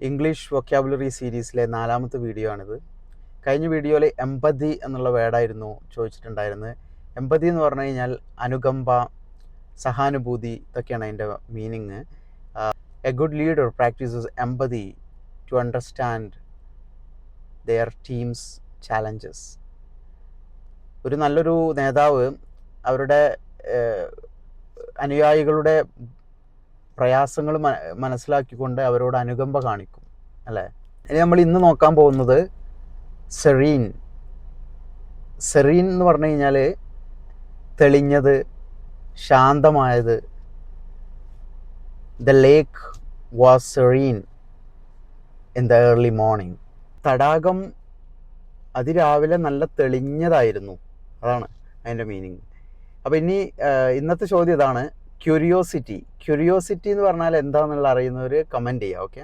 English vocabulary സീരീസിലെ 4ാമത്തെ video ആണിത്. കഴിഞ്ഞ വീഡിയോയിൽ എമ്പതി എന്നുള്ള വേർഡായിരുന്നു ചോദിച്ചിട്ടുണ്ടായിരുന്നത്. എമ്പതി എന്ന് പറഞ്ഞു കഴിഞ്ഞാൽ അനുകമ്പ, സഹാനുഭൂതി, ഇതൊക്കെയാണ് അതിൻ്റെ meaning. A good leader practises empathy to understand their teams challenges. ഒരു നല്ലൊരു നേതാവ് അവരുടെ അനുയായികളുടെ പ്രയാസങ്ങൾ മനസ്സിലാക്കിക്കൊണ്ട് അവരോട് അനുകമ്പ കാണിക്കും, അല്ലേ? ഇനി നമ്മൾ ഇന്ന് നോക്കാൻ പോകുന്നത് സെറീൻ. സെറീൻ എന്ന് പറഞ്ഞു കഴിഞ്ഞാൽ തെളിഞ്ഞത്, ശാന്തമായത്. The lake was serene in the early morning. തടാകം അതിരാവിലെ നല്ല തെളിഞ്ഞതായിരുന്നു, അതാണ് അതിൻ്റെ മീനിങ്. അപ്പോൾ ഇനി ഇന്നത്തെ ചോദ്യം ഇതാണ്, ക്യൂരിയോസിറ്റി എന്ന് പറഞ്ഞാൽ എന്താണെന്നുള്ള അറിയുന്നവർ കമൻറ്റ് ചെയ്യുക. ഓക്കെ.